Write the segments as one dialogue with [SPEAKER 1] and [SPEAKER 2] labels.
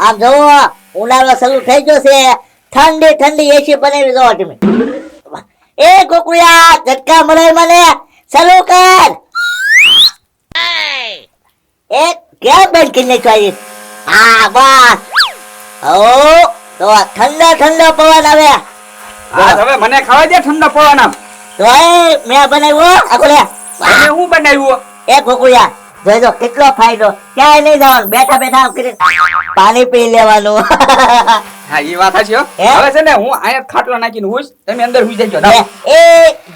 [SPEAKER 1] આમ જોવો ઉનાળો શરૂ થઈ ગયો છે, ઠંડી ઠંડી એસી બનાવી દો તમે. એ કુકુયા ઝટકા મળે મને, શરૂ કર. એ ક્યાં બંધ કરી નાખ્યો? હા બસ. ઓ તો ઠંડો ઠંડો પવન આવે.
[SPEAKER 2] હા હવે મને ખાવા દે ઠંડો પવન આમ.
[SPEAKER 1] તો મેં બનાવ્યો આપણે.
[SPEAKER 2] તમે હું બનાવ્યું?
[SPEAKER 1] એ કુકુયા જોઈજો કેટલો ફાયદો, ક્યાંય નહીં જવાનું, બેઠા બેઠા આમ કરીને પાણી પી લેવાનું.
[SPEAKER 2] હા એ વાત છે.
[SPEAKER 1] હે?
[SPEAKER 2] હવે છે ને હું અહીંયા ખાટલો નાખીને હુઈશ, તમે અંદર હુઈ જજો.
[SPEAKER 1] એ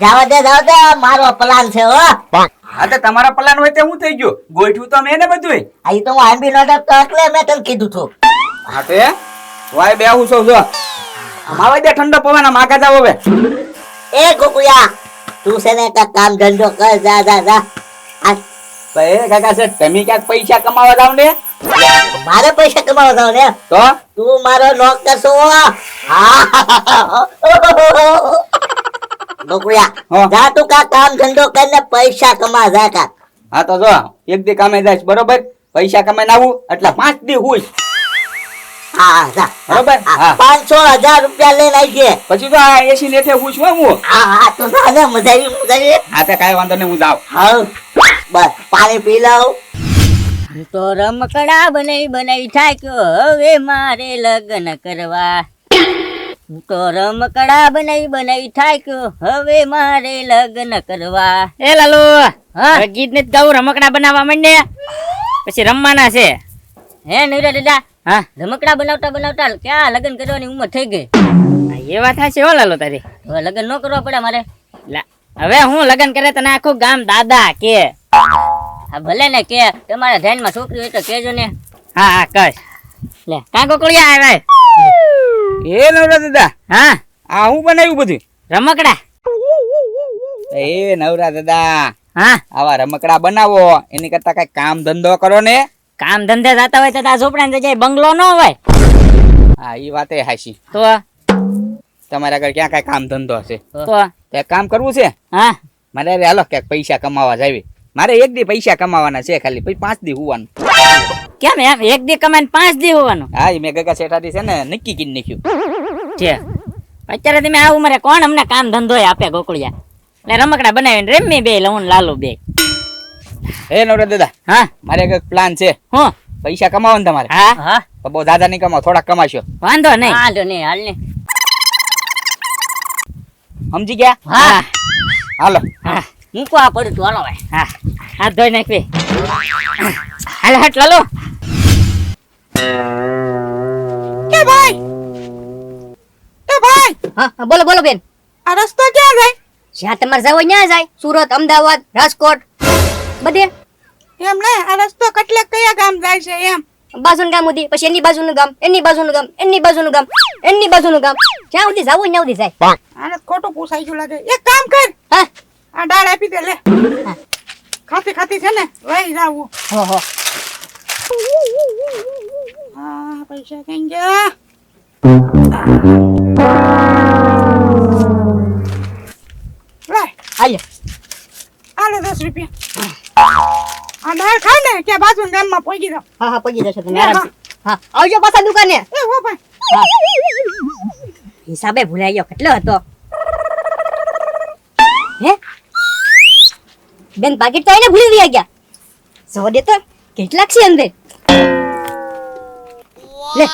[SPEAKER 1] જાવા દે મારો પ્લાન છે હો.
[SPEAKER 2] હા તો તમારા પ્લાન હોય તે હું થઈ ગયો, ગોઠવું તો મેં ને બધું.
[SPEAKER 1] અહીં તો હું આંબી નો ડરતો એટલે મેં તને કીધું છું.
[SPEAKER 2] હા તે વાય બે હું સૌ જો માવા દે ઠંડો પવન આમ આગા જાવ હવે.
[SPEAKER 1] એ કુકુયા તું છે ને કાંઈક કામ ધંધો કર, જા જા જા. આ
[SPEAKER 2] ભાઈ કાકા છે તમે ક્યાંક પૈસા કમાવા જાવ ને
[SPEAKER 1] મારે પૈસા કમાવા જાવ ને,
[SPEAKER 2] તો
[SPEAKER 1] તું મારો નોકર છો. હા કુકુયા
[SPEAKER 2] હા.
[SPEAKER 1] જા તું કાંઈક કામ ધંધો કરીને પૈસા કમા જા કાંઈક.
[SPEAKER 2] હા તો જો એક દી કામે જાય બરોબર, પૈસા કમાઈને આવું એટલે 5 દી હુઈશ
[SPEAKER 1] હા જા
[SPEAKER 2] બરોબર. હા
[SPEAKER 1] 500,000 રૂપિયા લઈને આવી છે.
[SPEAKER 2] પછી તો આ એસી નેઠે હુઈશ હું.
[SPEAKER 1] હા હા તો જા ને, મજા આવી.
[SPEAKER 2] હા તો કાંઈ વાંધો નહીં હું જાઉં.
[SPEAKER 1] હા બસ પાણી પી લઉં.
[SPEAKER 3] તો રમકડા બનાવી થાક્યો, હવે મારે લગ્ન કરવા. તો રમકડા બનાવી થાક્યો, હવે મારે લગ્ન કરવા.
[SPEAKER 4] એ લાલુ
[SPEAKER 3] હા?
[SPEAKER 4] હવે ગીત ને ગાવું, રમકડા બનાવવા માંડે પછી રમવાના છે.
[SPEAKER 3] હે નૈરા દાદા,
[SPEAKER 4] હા
[SPEAKER 3] રમકડા બનાવતા ક્યાં લગ્ન કરવાની ઉંમર થઈ ગઈ.
[SPEAKER 4] હા, એ વાત છે હો લાલુ તારી.
[SPEAKER 3] હવે લગ્ન ન કરવા પડે મારે.
[SPEAKER 4] હવે હું લગ્ન કરે તને આખું ગામ દાદા કે.
[SPEAKER 3] હા ભલે ને કે, તમારા ધ્યાનમાં છોકરી હોય તો કેજો ને.
[SPEAKER 4] હા હા કર લે. કાં કોકળિયા આવે
[SPEAKER 2] એ નવરા દાદા,
[SPEAKER 4] હા
[SPEAKER 2] આ હું બનાવ્યું બધું?
[SPEAKER 4] રમકડા.
[SPEAKER 2] એ નવરા દાદા,
[SPEAKER 4] હા
[SPEAKER 2] આવા રમકડા બનાવો એની કરતા કઈ કામ ધંધો કરો ને.
[SPEAKER 4] કામ ધંધે જતા હોય તો આ ઝોપડા ને જગ્યાએ બંગલો ન હોય.
[SPEAKER 2] હા એ વાત એ હાચી.
[SPEAKER 4] તો
[SPEAKER 2] તમારા આગળ ક્યાં કઈ કામ ધંધો હશે?
[SPEAKER 4] તો
[SPEAKER 2] એક કામ કરવું છે
[SPEAKER 4] હા
[SPEAKER 2] મારે. અરે હાલો ક્યાંક પૈસા કમાવા જાવી. મારે એક દી પૈસા કમાવાના છે ખાલી, પછી 5 દી હોવાનું.
[SPEAKER 4] કેમ એમ એક દી કમાઈને 5 દી હોવાનું
[SPEAKER 2] હા એ મેં ગગા શેઠાથી છે ને નક્કી કરી નાખ્યું
[SPEAKER 4] છે. અત્યારે તમે આ ઉંમરે કોણ અમને કામ ધંધો આપે ગોકળિયા? એટલે રમકડા બનાવીને રમી બે લઉં લાલુ બે.
[SPEAKER 2] હે નવરા દાદા,
[SPEAKER 4] હા
[SPEAKER 2] મારે એક પ્લાન છે.
[SPEAKER 4] હું
[SPEAKER 2] પૈસા કમાવો ને તમારે,
[SPEAKER 4] હા
[SPEAKER 3] હા
[SPEAKER 2] તો બહુ દાદા નહીં કમાવો, થોડાક કમાશો.
[SPEAKER 4] વાંધો નહીં.
[SPEAKER 3] હાલ ને હાલ ને.
[SPEAKER 2] સમજી ગયા?
[SPEAKER 4] હા
[SPEAKER 2] હાલો.
[SPEAKER 4] હા
[SPEAKER 3] મૂકો આ પડ્યું તું, હાલો ભાઈ.
[SPEAKER 4] હા હાથ ધોઈ નાખવી. હાલ હટ લાલુ.
[SPEAKER 5] એ ભાઈ,
[SPEAKER 3] હા હા, બોલો બોલો બેન.
[SPEAKER 5] આ રસ્તો ક્યાં જાય?
[SPEAKER 3] જ્યાં તમારે જવું હોય ત્યાં જાય. સુરત, અમદાવાદ, રાજકોટ બધે.
[SPEAKER 5] એમ ને, આ રસ્તો કેટલે કયા ગામ જાય છે એમ?
[SPEAKER 3] બાજુનું ગામ સુધી, પછી એની બાજુનું ગામ, એની બાજુનું ગામ, એની બાજુનું ગામ, એની બાજુનું ગામ, જ્યાં સુધી જવું હોય ત્યાં સુધી જાય.
[SPEAKER 5] આને ખોટું પૂછાઈ ગયું લાગે. એક કામ કર,
[SPEAKER 3] હા
[SPEAKER 5] આ ડાળ આપી દે લે.
[SPEAKER 3] હા.
[SPEAKER 5] ખાતી ખાતી છે ને વહી જાવું.
[SPEAKER 3] હો હો.
[SPEAKER 5] હા પૈસા કઈ ગયા? લાય,
[SPEAKER 3] હાલ્યો.
[SPEAKER 5] આલે 10 રૂપિયા. આ ડાળ ખાય ને કે બાજુ ગામમાં પહોંચી જાવ.
[SPEAKER 3] હા હા પગી જશો તમે
[SPEAKER 5] હા.
[SPEAKER 3] આરામથી. હા આવજો પાછા દુકાને.
[SPEAKER 5] એ હો ભાઈ,
[SPEAKER 3] હા. હિસાબે ભૂલાઈ ગયો કેટલો હતો. હે બેન પાકીટ તો એને ભૂલી ગયા. સો દે તો કેટલાક છે અંદર? લે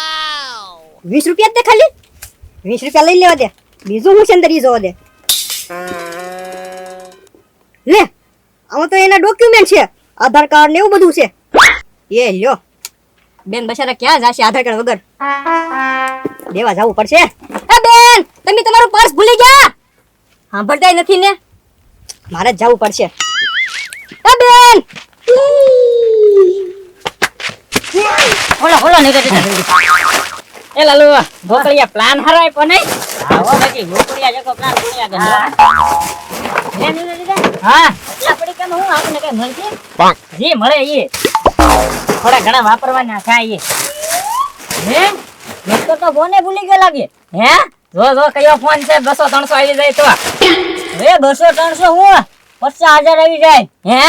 [SPEAKER 3] 20 રૂપિયા જ દે ખાલી. 20 રૂપિયા લઈ લેવા દે. બીજું હું છે અંદર ઈ જોવા દે. લે આમાં તો એના ડોક્યુમેન્ટ છે, આધાર કાર્ડ ને એવું બધું છે. એ લ્યો બેન બચારા ક્યાં જશે આધાર કાર્ડ વગર? દેવા જવું પડશે. એ બેન તમે તમારું પર્સ ભૂલી ગયા? સાંભળતાય નથી ને, મારે જ જવું પડશે. એ બેન
[SPEAKER 4] ઓલો ઓલો નહીં એ લાલુ ગોકળિયા પ્લાન હારો આપ્યો નહીં?
[SPEAKER 3] આવો બાકી ગોકળિયા જેકો પ્લાન ભૂલ્યા ગયો. હે નીલા દીદા
[SPEAKER 4] હા
[SPEAKER 3] એટલા પડી કેમ હું આપણે કઈ મળશે?
[SPEAKER 4] જે મળે એ થોડા ઘણા વાપરવાના થાય એ.
[SPEAKER 3] હે મેં તો ફોને ભૂલી ગયો લાગે.
[SPEAKER 4] હે જો જો કયો ફોન છે 200-300 આવી જાય તો.
[SPEAKER 3] હે 200-300 હું 50,000 આવી જાય.
[SPEAKER 4] હે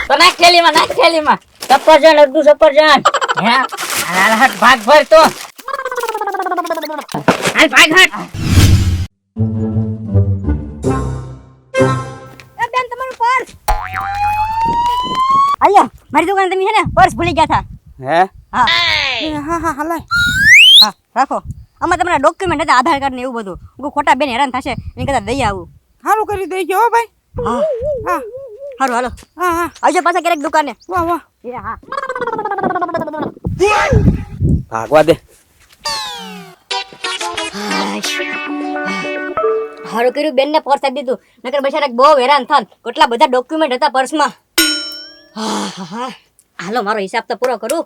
[SPEAKER 4] તો નાખ થેલીમાં
[SPEAKER 3] સફરજન અડધું સફરજન.
[SPEAKER 4] હે હાલ હટ ભાગ ભર તો હાલ ભાગ હટ.
[SPEAKER 3] એ બેન તમારું પર્સ આયા મારી દુકાને તમે છે ને પર્સ ભૂલી ગયા હતા.
[SPEAKER 2] હે
[SPEAKER 3] હા
[SPEAKER 5] હા હા હલાય
[SPEAKER 3] હા રાખો. આમાં તમારા ડોક્યુમેન્ટ હતા આધાર કાર્ડ ને એવું બધું. હું ખોટા બેન હેરાન થશે એની કરતા દઈ આવું.
[SPEAKER 5] સારું કરી દેજો હો ભાઈ.
[SPEAKER 3] હા
[SPEAKER 5] હા
[SPEAKER 3] સારું હાલો
[SPEAKER 5] હા હા
[SPEAKER 3] આવજો પાછા ક્યારેક દુકાને.
[SPEAKER 5] વાહ વાહ
[SPEAKER 3] એ હા
[SPEAKER 2] ભાગવા દે.
[SPEAKER 3] હારું કર્યું બેન ને પર્સ આપી દીધું નકર બિચારા બહુ હેરાન થાત. કેટલા બધા ડોક્યુમેન્ટ હતા પર્સમાં. હાલો મારો હિસાબ તો પૂરો કરું.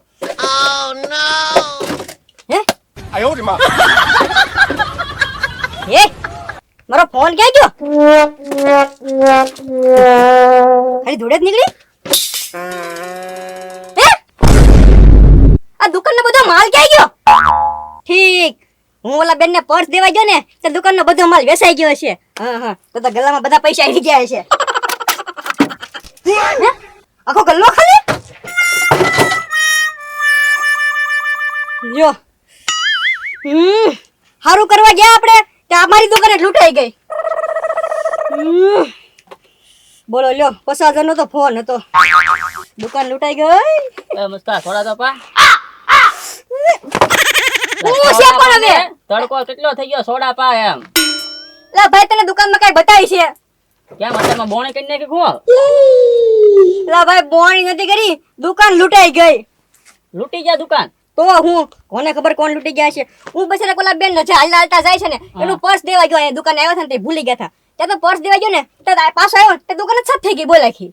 [SPEAKER 3] હે હે મારો ફોન ક્યાં ગયો? ખાલી ધૂળે જ નીકળી. હે આ દુકાનનો બધો માલ ક્યાં ગયો? ઠીક હું ઓલા બેન ને પર્સ દેવા ગયો ને તો દુકાનનો બધો માલ વેચાઈ ગયો હશે. હા હા તો ગલ્લામાં બધા પૈસા આવી ગયા હશે. હે? આખો ગલ્લો ખાલી લ્યો. હારું કરવા ગયા આપણે કે અમારી દુકાને લૂંટાઈ ગઈ. બોલો લ્યો 50,000 નો તો ફોન હતો. દુકાન લૂંટાઈ ગઈ.
[SPEAKER 4] એ મુસ્કા થોડા તો પા.
[SPEAKER 3] હું છે પણ હવે
[SPEAKER 4] તડકો કેટલો થઈ ગયો સોડા પા એમ.
[SPEAKER 3] લા ભાઈ તને દુકાનમાં કઈ બતાવી છે?
[SPEAKER 4] કેમ અત્યારમાં બોણે કરી નાખી ખો
[SPEAKER 3] લા ભાઈ બોણી નથી કરી દુકાન લૂંટાઈ ગઈ.
[SPEAKER 4] લૂંટી ગયા દુકાન.
[SPEAKER 3] તો હું કોને ખબર કોણ લૂંટી ગયા છે. હું બિચારા કોલા બેન છે હાલતા હાલતા જાય છે ને એનું પર્સ દેવા ગયો અહીંયા દુકાને આવ્યા હતા ને તે ભૂલી ગયા હતા. ત્યાં તો પર્સ દેવા ગયો ને તો પાછો આવ્યો તે દુકાન જ સાફ થઈ ગઈ બોલાખી.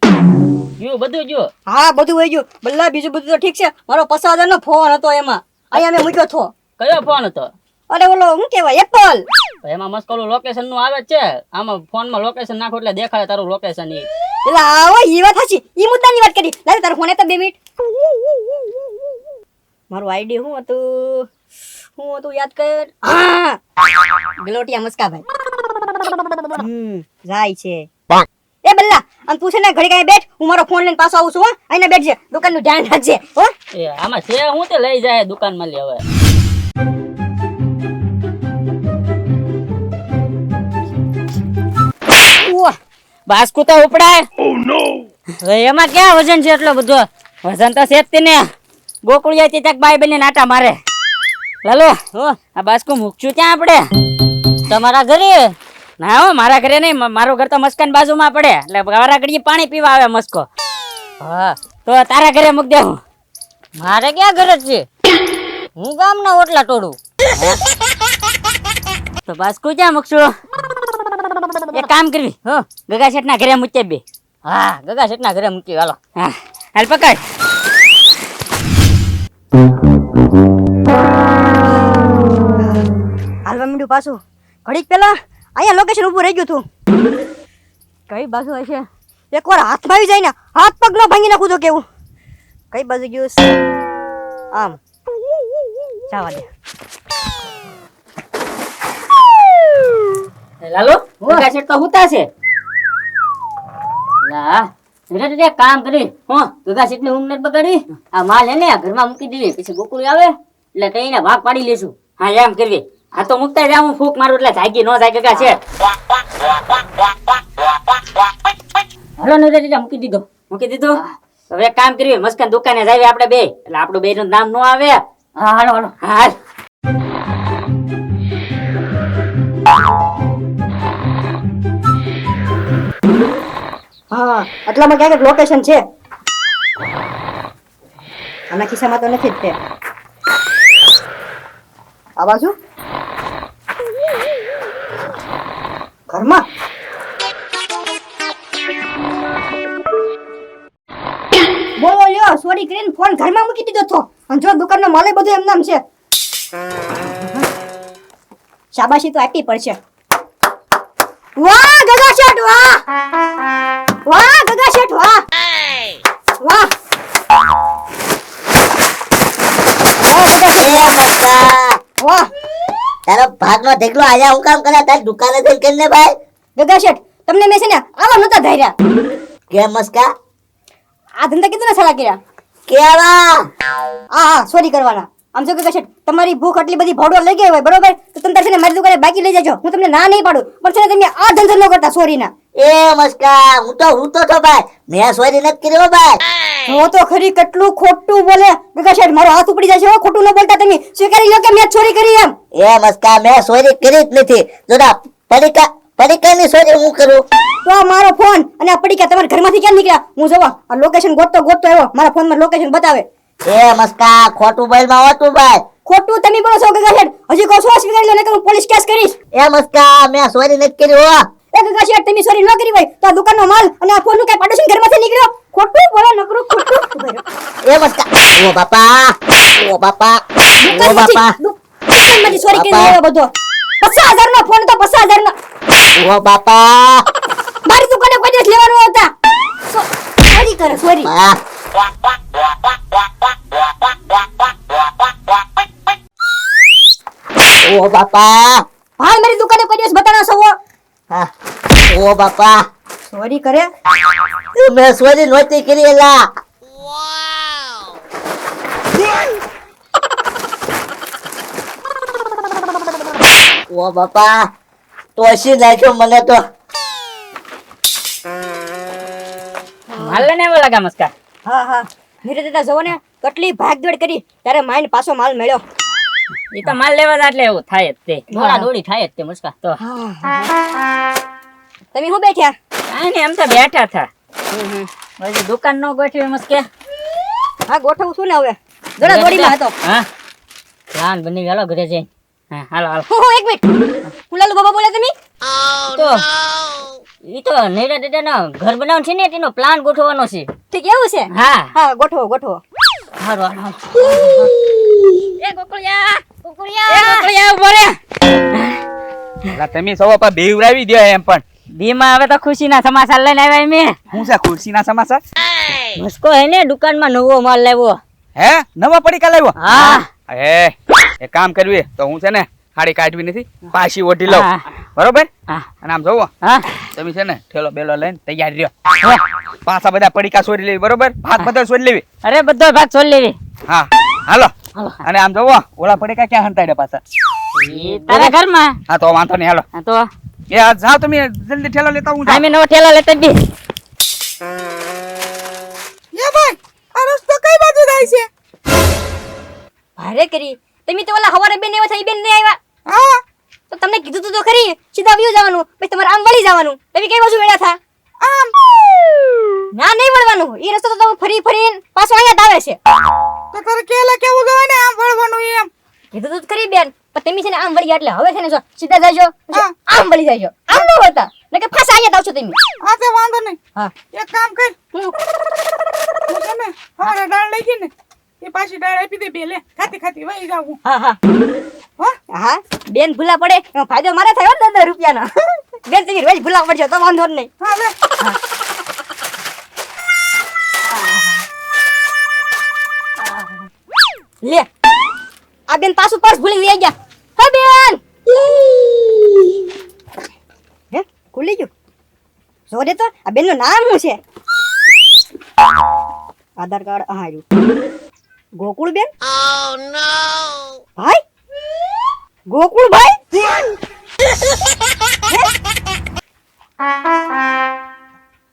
[SPEAKER 4] ગયું બધું ગયું.
[SPEAKER 3] હા બધું વહી ગયું. બલ્લા બીજું બધું તો ઠીક છે. મારો 50,000 નો ફોન હતો એમાં અહીંયા મેં મૂક્યો હતો.
[SPEAKER 4] કયો ફોન હતો?
[SPEAKER 3] અરે ઓલો શું કહેવાય એપલ.
[SPEAKER 4] એમાં મસ્ત ઓલું લોકેશન નું આવે જ છે. આમાં ફોનમાં લોકેશન નાખો એટલે દેખાડે તારું લોકેશન. ઈ
[SPEAKER 3] એટલે આવો ઈ વાત સાચી. ઈ મુદ્દાની વાત કરી. લાય તારો ફોન તો 2 મિનિટ. મારું આઈડી શું હતું યાદ કર. હા ગલોટિયા મસ્કાભાઈ. જાય છે એ બલ્લા આમ તું છે ને ઘડી કાંઈ બેઠ. હું મારો ફોન લઈને પાછો આવું છું. હો આઈને બેઠજે દુકાનનું ધ્યાન રાખજે. હો
[SPEAKER 4] એ આમાં છે હું તે લઈ જાય દુકાન માં લે હવે. બાસ્કુ તો ઉપડાય. હવે એમાં ક્યાં વજન છે એટલો બધો? વજન તો છે જ તેને. ગોકુળિયા થી તક બાઈ બને નાટા મારે. લાલો આ બાસ્કુ મૂકશું ત્યાં આપણે? તમારા ઘરે? ના હો મારા ઘરે નહીં. મારું ઘર તો મસ્કાન બાજુમાં પડે એટલે મારા ઘરે પાણી પીવા આવે મસ્કો. હા તો તારા ઘરે મૂક દે. હું મારે ક્યાં ઘર જ છે? હું ગામના ઓટલા તોડું. તો બાસ્કુ ક્યાં મૂકશું? એક કામ કરવી હો ગગા શેઠ ના ઘરે મૂકીએ બે. હા ગગા શેઠ ના ઘરે મૂકી. હાલો હા હાલ પકડ.
[SPEAKER 3] હાલવા માંડ્યું પાછું. ઘડીક પેલા અહીંયા લોકેશન ઊભું રહી ગયું તું. કઈ બાજુ હશે? એકવાર હાથમાં આવી જાય ને હાથ પગ ન ભાંગી નાખું તો કેવું. કઈ બાજુ ગયું છે? આમ જવા દે.
[SPEAKER 4] લાલો ગગા શેઠ તો હુતા છે. લા રે કામ કરી હો ગગા શેઠ ને ઊંઘ નથી બગાડી. આ માલ હે ને ઘરમાં મૂકી દેવી પછી ગોકુળી આવે એટલે કઈને ભાગ પાડી લેશું. હા એમ કરવી. આ તો મુકતા જા હું ફૂક મારું એટલે જાગી ન જાય ગગા શેઠ. હાલો ને રે મૂકી દીધો. હવે એક કામ કરવી મસ્કાન દુકાને જાવી આપણે બે એટલે આપણું બે નું નામ ન આવે. હા હાલો હાલ.
[SPEAKER 3] હા આટલામાં ક્યાંક લોકેશન છે. આના ખિસ્સામાં તો નથી જ તે. આ બાજુ ઘરમાં બોલો લ્યો સોરી કરીને ફોન ઘરમાં મૂકી દીધો છો. અને જો દુકાનનો માલ બધું એમ નામ છે. શાબાશી તો આપવી પડશે. વાહ ગગા શેઠ વાહ. વાહ ગગા શેઠ વાહ. વાહ વાહ.
[SPEAKER 1] તારો ભાગનો ઢેકલો આયા હું કામ કરે તારી દુકાને જઈને કરીને ભાઈ.
[SPEAKER 3] ગગા શેઠ તમને મેં છે ને આવા નતા ધાર્યા.
[SPEAKER 1] કેમ મસ્કા?
[SPEAKER 3] આ ધંધા કીધું ને સાલા કર્યા.
[SPEAKER 1] કેવા?
[SPEAKER 3] હા સોરી કરવાના. આમ જો કે છે તમારી ભૂખ આટલી બધી ભોડો લઈ ગઈ હોય બરોબર તો તમે તાર છે ને મારી દુકાને બાકી લઈ જજો હું તમને ના નહીં પાડું પણ છે ને તમે આ ધંધો ન કરતા સોરી ના
[SPEAKER 1] એ મસ્કા હું તો છો ભાઈ મેં સોરી નથી કર્યો ભાઈ
[SPEAKER 3] હું તો ખરી કેટલું ખોટું બોલે ગગા શેઠ મારો હાથ ઉપડી જશે હો ખોટું ન બોલતા તમે સ્વીકારી લો કે મેં ચોરી કરી એમ
[SPEAKER 1] એ મસ્કા મેં સોરી કરી જ નથી જોડા પડીકાની સોરી હું કરું
[SPEAKER 3] તો આ મારો ફોન અને આ પડીકા તમારા ઘરમાંથી ક્યાં નીકળ્યા હું જોવા આ લોકેશન ગોતતો આવ્યો મારા ફોનમાં લોકેશન બતાવે
[SPEAKER 1] એ મસ્કા ખોટું બોલમાં હોતું ભાઈ
[SPEAKER 3] ખોટું તમે બોલો છો ગગા શેઠ હજી કહો છો સ્વીકારી લો ને હું પોલીસ કેસ કરીશ
[SPEAKER 1] એ મસ્કા મેં સોરી નથી કર્યો
[SPEAKER 3] એ ગગા શેઠ તમે સોરી ન કરી હોય તો આ દુકાનનો માલ અને આ ફોનનું કઈ પાડોશી ઘરમાંથી નીકળ્યો ખોટું બોલો નકરું ખોટું
[SPEAKER 1] એ મસ્કા ઓ બાપા
[SPEAKER 3] દુકાનમાંથી સોરી કરી આવ્યો બધો 50,000 નો ફોન તો 50,000 નો
[SPEAKER 1] ઓ બાપા
[SPEAKER 3] મારી દુકાને કોઈ દિવસ લેવાનો હતા સોરી કરે સોરી
[SPEAKER 1] ઓ બાપા
[SPEAKER 3] ભાઈ મારી દુકાને કોઈ દિવસ બતાડો છો
[SPEAKER 1] હા ઓ બાપા
[SPEAKER 3] સોરી કરે
[SPEAKER 1] મેં સોરી નહોતી કરી એલા ઓ બાપા તોસી નાખ્યો મને તો
[SPEAKER 4] માલ લઈને આવ્યો લાગે મસ્કા
[SPEAKER 3] હા હા મેરે દાદા જવો ને કેટલી ભાગદોડ કરી ત્યારે માઈન પાછો માલ મળ્યો
[SPEAKER 4] એ તો માલ લેવા જાય એટલે એવું થાય જ તે દોડા દોડી થાય જ તે મસ્કા તો
[SPEAKER 3] તમે શું બેઠ્યા
[SPEAKER 4] કાંઈ નહીં એમ તો બેઠા થા પછી દુકાન નો ગોઠવી મસ્કે
[SPEAKER 3] હા ગોઠવું છું ને હવે દોડા દોડીમાં હતો
[SPEAKER 4] હા પ્લાન બની ગયો ઘરે જઈને હા હાલો
[SPEAKER 3] એક મિનિટ ફુલાલુ બાબા બોલે તમે
[SPEAKER 4] તો ઈ તો નેડા દાદાનો ઘર બનાવવાનું છે ને તેનો પ્લાન ગોઠવવાનો છે
[SPEAKER 3] ઠીક એવું છે
[SPEAKER 4] હા
[SPEAKER 3] હા ગોઠવો
[SPEAKER 4] હારો એ ગોકળિયા ઉભો રે
[SPEAKER 2] એટલે તમે સૌ આપા બેવરાવી દો એમ પણ
[SPEAKER 4] દીમાં હવે તો ખુશીના સમાચાર લઈને આવ્યા મેં
[SPEAKER 2] શું છે ખુરશીના સમાચાર
[SPEAKER 4] મસ્કો હે ને દુકાનમાં નવો માલ લાવ્યો
[SPEAKER 2] હે નવા પડીકા લાવ્યો
[SPEAKER 4] હા
[SPEAKER 2] એ કામ કરવી તો હું છે ને હાડી કાઢવી નથી પાછી ઓઢી લઉં
[SPEAKER 4] હા.
[SPEAKER 2] બરોબર
[SPEAKER 4] હા
[SPEAKER 2] અને આમ જોવો
[SPEAKER 4] હા
[SPEAKER 2] તમે છે ને ઠેલો બેલો લઈને તૈયાર રહ્યો પાછા બધા પડીકા સોરી લેવી બરોબર ભાગ બધા સોરી લેવી
[SPEAKER 4] અરે બધો ભાગ છોડી લેવી
[SPEAKER 2] હા હાલો
[SPEAKER 4] હાલો.
[SPEAKER 2] અને આમ જોવો ઓલા પડીકા ક્યાં હંતાડ્યા પાછા
[SPEAKER 4] ઈ તારા ઘરમાં
[SPEAKER 2] હા તો વાંધો નહીં હાલો
[SPEAKER 4] હા તો
[SPEAKER 2] એ આ જાઓ તમે જલ્દી ઠેલો લેતા હું
[SPEAKER 4] અમે નવો ઠેલા લેતા બી
[SPEAKER 5] એ ભાઈ આ રસ્તો કઈ બાજુ જાય છે
[SPEAKER 3] ભારે કરી તમે તો ઓલા હવારે બેન આવ્યા થઈ બેન નહીં આવ્યા
[SPEAKER 5] હા
[SPEAKER 3] તો તમને કીધું તું તો ખરી સીધા વ્યુ જવાનું પછી તમારે આમ વળી જવાનું તમે કઈ બાજુ વેળા થા
[SPEAKER 5] આમ
[SPEAKER 3] ના નહીં વળવાનું એ રસ્તો તો તમે ફરી ફરીને પાછો અહીંયા જ આવે છે
[SPEAKER 5] તો તારે કેલા કેવું જોવે ને આમ વળવાનું એમ
[SPEAKER 3] કીધું તું તો ખરી બેન પણ તમે છે ને આમ વળી ગયા એટલે હવે છે ને જો સીધા જાજો પછી
[SPEAKER 5] હા.
[SPEAKER 3] આમ વળી જાજો આમ ન હોતા ને કે પાછા અહીંયા જ આવશો તમે
[SPEAKER 5] આ તે વાંધો નહીં
[SPEAKER 3] હા
[SPEAKER 5] એક કામ કર હું છે ને હારે દાળ લઈ ગઈ ને એ પાછી દાળ આપી દે બે લે ખાતી વહી જાવ હું
[SPEAKER 3] હા હા
[SPEAKER 5] હો
[SPEAKER 3] હા બેન ભૂલા પડે એમાં ફાયદો મારે થયો ને 10 રૂપિયાનો બેન તમે રોજ ભૂલા પડશે તો વાંધો જ નહીં
[SPEAKER 5] હા લે
[SPEAKER 3] લે આ બેન પાછું પર્સ ભૂલી લઈ ગયા હા બેન હે ખુલી ગયું જો દે તો આ બેન નું નામ શું છે આધાર કાર્ડ આ રહ્યું ગોકુળ બેન ભાઈ ગોકુળ ભાઈ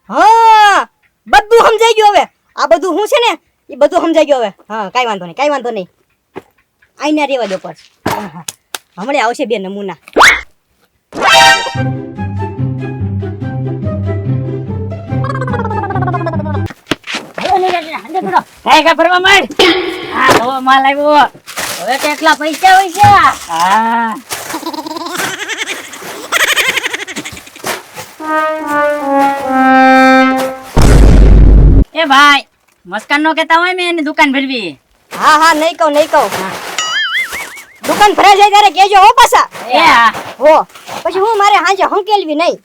[SPEAKER 3] હા બધું સમજાઈ ગયું હવે આ બધું હું છે ને એ બધું સમજાઈ ગયું હવે હા કાઈ વાંધો નહીં આઈને રેવા દો પર હમણાં આવશે બે નમૂના
[SPEAKER 4] કાંઈ ફરવા માંડ હા નવો માલ આવ્યો હવે કેટલા પૈસા હોય છે હા એ ભાઈ મસ્કાન નો કેતા હોય મેં એની દુકાન ભરવી
[SPEAKER 3] હા હા નહીં કહું દુકાન ભરાઈ જાય ત્યારે કેજો હો પાછા
[SPEAKER 4] એ હા
[SPEAKER 3] હો પછી હું મારે હાંજે હંકેલવી નહીં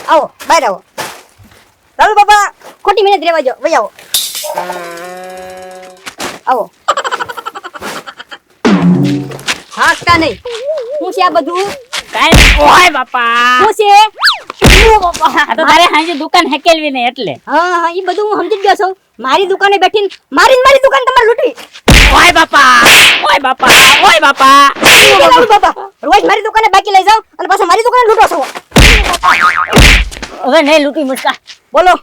[SPEAKER 3] આવો બહાર આવો ચાલો બાબા ખોટી મહેનત રેવા જો વઈ આવો આવો હાંકતા નહીં હું છે આ બધું
[SPEAKER 4] કાંઈ ઓય બાપા
[SPEAKER 3] હું છે
[SPEAKER 4] આ તો તારે હાંજે દુકાન હેકેલવી ને એટલે
[SPEAKER 3] હા ઈ બધું હું સમજી જ ગયો છું. મારી દુકાને બેઠીને મારી દુકાન તમારે લૂંટવી.
[SPEAKER 4] ઓય બાપા ઓય બાપા ઓય બાપા
[SPEAKER 3] કેવું બાપા રોજ મારી દુકાને બાકી લઈ જાવ અને પાછા મારી દુકાને લૂંટો છો.
[SPEAKER 4] હવે નહીં લૂંટી મુસ્કા
[SPEAKER 3] બોલો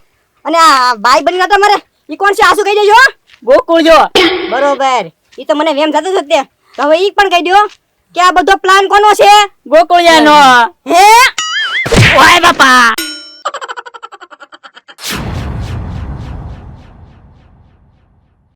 [SPEAKER 3] અને આ ભાઈ બની નતો મારે ઈ કોણ છે આસુ કહી દેજો હો.
[SPEAKER 4] ગોકુળ જો
[SPEAKER 3] બરોબર ઈ તો મને વેમ થતો જ તે. તો હવે ઈ પણ કહી દો કે આ બધો પ્લાન કોનો છે?
[SPEAKER 4] ગોકુળિયાનો
[SPEAKER 3] હે
[SPEAKER 4] ઓય બાપા